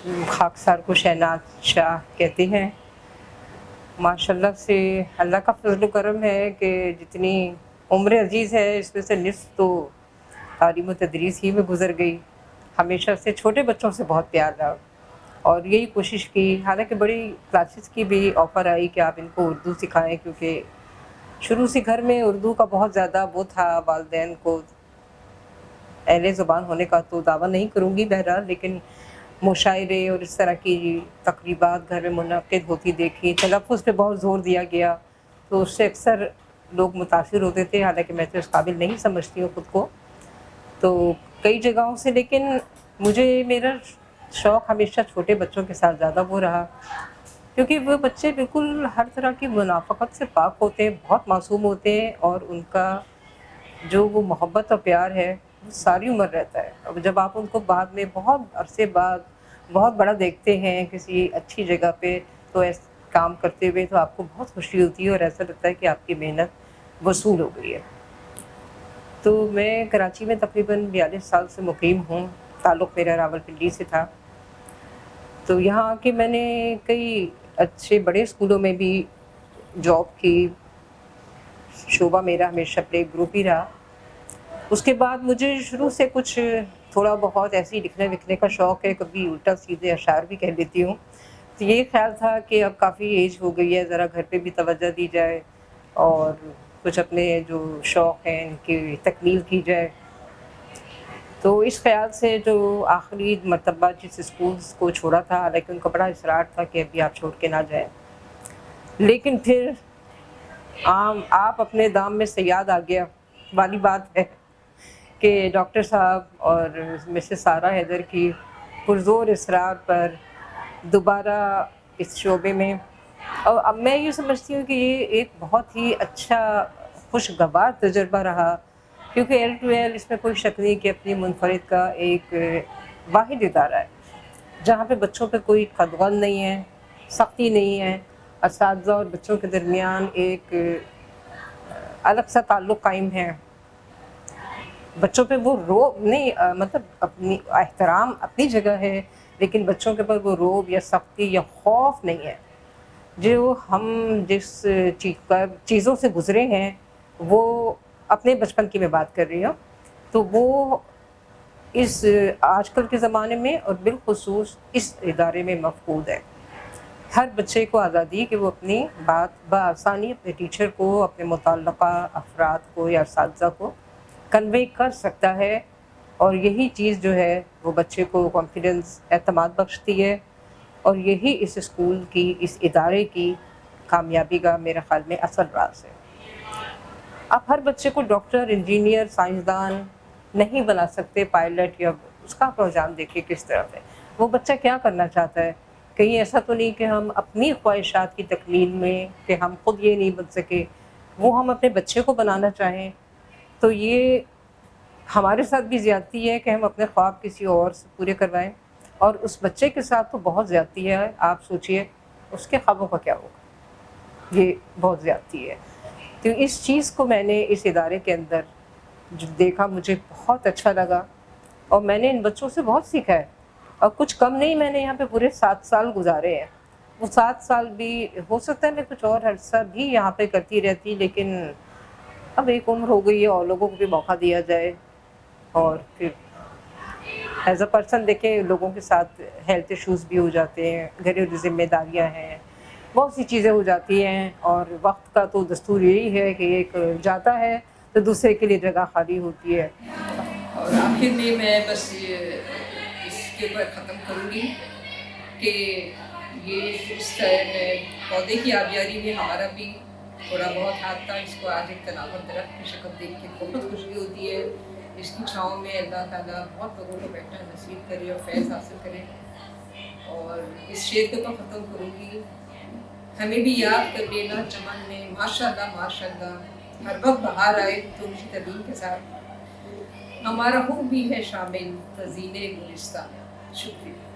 खाकसार को शहनाज शाह कहते हैं। माशाल्लाह से अल्लाह का फज़ल करम है कि जितनी उम्र अज़ीज़ है इसमें से निस्फ़ तो तालीम व तदरीस ही में गुज़र गई। हमेशा से छोटे बच्चों से बहुत प्यार रहा और यही कोशिश की, हालांकि बड़ी क्लासेस की भी ऑफ़र आई कि आप इनको उर्दू सिखाएं, क्योंकि शुरू से घर में उर्दू का बहुत ज़्यादा वो था। वालिदैन को अहले ज़ुबान होने का तो दावा नहीं करूँगी बहरहाल, लेकिन मुशायरे और इस तरह की तकरीबात घर में मुनक़िद होती देखी, तलफ़्फ़ुज़ पे बहुत ज़ोर दिया गया, तो उससे अक्सर लोग मुतासिर होते थे। हालांकि मैं तो इस काबिल नहीं समझती हूँ ख़ुद को, तो कई जगहों से, लेकिन मुझे मेरा शौक़ हमेशा छोटे बच्चों के साथ ज़्यादा वो रहा, क्योंकि वो बच्चे बिल्कुल हर तरह की मुनाफ़क़त से पाक होते हैं, बहुत मासूम होते हैं और उनका जो वो मोहब्बत और प्यार है वो सारी उम्र रहता है। अब जब आप उनको बाद में बहुत अरसे बाद बहुत बड़ा देखते हैं किसी अच्छी जगह पे, तो काम करते हुए, तो आपको बहुत खुशी होती है और ऐसा लगता है कि आपकी मेहनत वसूल हो गई है। तो मैं कराची में तकरीबन 42 साल से मुक़ीम हूँ, ताल्लुक़ मेरा रावलपिंडी से था। तो यहाँ आके मैंने कई अच्छे बड़े स्कूलों में भी जॉब की, शोबा मेरा हमेशा प्ले ग्रुप ही रहा। उसके बाद मुझे शुरू से कुछ थोड़ा बहुत ऐसे ही लिखने-विखने का शौक़ है, कभी उल्टा-सीधे अशआर भी कह लेती हूँ। तो ये ख़्याल था कि अब काफ़ी एज हो गई है, ज़रा घर पे भी तवज्जो दी जाए और कुछ अपने जो शौक़ हैं इनकी तकमील की जाए। तो इस ख़्याल से जो आखिरी मरतबा जिस स्कूल्स को छोड़ा था, हालाँकि उनका बड़ा इसरार था कि अभी आप छोड़ के ना जाएँ, लेकिन फिर आप अपने दाम में सयाद आ गया वाली बात है कि डॉक्टर साहब और मिसेस सारा हैदर की पुरज़ोर इसरार पर दोबारा इस शोबे में, और अब मैं ये समझती हूँ कि ये एक बहुत ही अच्छा खुशगवार तजुर्बा रहा, क्योंकि एल इसमें कोई शक नहीं कि अपनी मुनफ़रिद का एक वाहिद इदारा है जहाँ पे बच्चों पे कोई क़दग़न नहीं है, सख्ती नहीं है, असातिज़ा और बच्चों के दरमियान एक अलग सा ताल्लुक़ कायम है। बच्चों पे वो रोब नहीं, मतलब अपनी एहतराम अपनी जगह है, लेकिन बच्चों के ऊपर वो रोब या सख्ती या खौफ नहीं है। जो हम जिस चीज़ों से गुज़रे हैं, वो अपने बचपन की मैं बात कर रही हूँ, तो वो इस आजकल के ज़माने में और बिलख़ुसूस इस इदारे में मफ़क़ूद है। हर बच्चे को आज़ादी है कि वो अपनी बात बआसानी अपने टीचर को, अपने मुतल्लक़ा अफ़राद को या असातिज़ा को कन्वे कर सकता है, और यही चीज़ जो है वो बच्चे को कॉन्फिडेंस, एतमाद बख्शती है, और यही इस स्कूल की, इस इदारे की कामयाबी का मेरे ख़्याल में असल राज़ है। आप हर बच्चे को डॉक्टर, इंजीनियर, साइंसदान नहीं बना सकते, पायलट, या उसका आप रुझान देखिए किस तरफ है, वो बच्चा क्या करना चाहता है। कहीं ऐसा तो नहीं कि हम अपनी ख्वाहिशात की तकमील में कि हम खुद ये नहीं बन सके, वो हम अपने बच्चे को बनाना चाहें, तो ये हमारे साथ भी ज़्यादती है कि हम अपने ख्वाब किसी और से पूरे करवाएँ, और उस बच्चे के साथ तो बहुत ज़्यादती है। आप सोचिए उसके ख्वाबों का क्या होगा, ये बहुत ज़्यादती है। तो इस चीज़ को मैंने इस इदारे के अंदर जो देखा, मुझे बहुत अच्छा लगा, और मैंने इन बच्चों से बहुत सीखा है, और कुछ कम नहीं, मैंने यहाँ पे पूरे 7 साल गुज़ारे हैं। वो 7 साल भी हो सकता है मैं कुछ और अरसा भी यहाँ पे करती रहती, लेकिन अब एक उम्र हो गई है और लोगों को भी मौका दिया जाए, और फिर एज़ अ पर्सन देखें, लोगों के साथ हेल्थ इश्यूज़ भी हो जाते हैं, घरेलू ज़िम्मेदारियाँ हैं, बहुत सी चीज़ें हो जाती हैं, और वक्त का तो दस्तूर यही है कि एक जाता है तो दूसरे के लिए जगह खाली होती है। और आखिर में मैं बस ये इसके ऊपर ख़त्म करूँगी कि ये इस तरह में पौधे की आबियारी में हमारा भी थोड़ा बहुत हाथ था। इसको आज एक तनावर दरख्त की शक्ल देख के बहुत खुशी होती है। इसकी छाँव में अल्लाह ताला बहुत लोगों को बैठना नसीब करे और फैज़ हासिल करे। और इस शेर को तो ख़त्म करूँगी, हमें भी याद कर लेना चमन में माशाअल्लाह माशाअल्लाह, हर वक्त बहार आए तुमची तबीन के साथ, हमारा खूब भी है शामिल तज़ीने गुलिस्तान। शुक्रिया।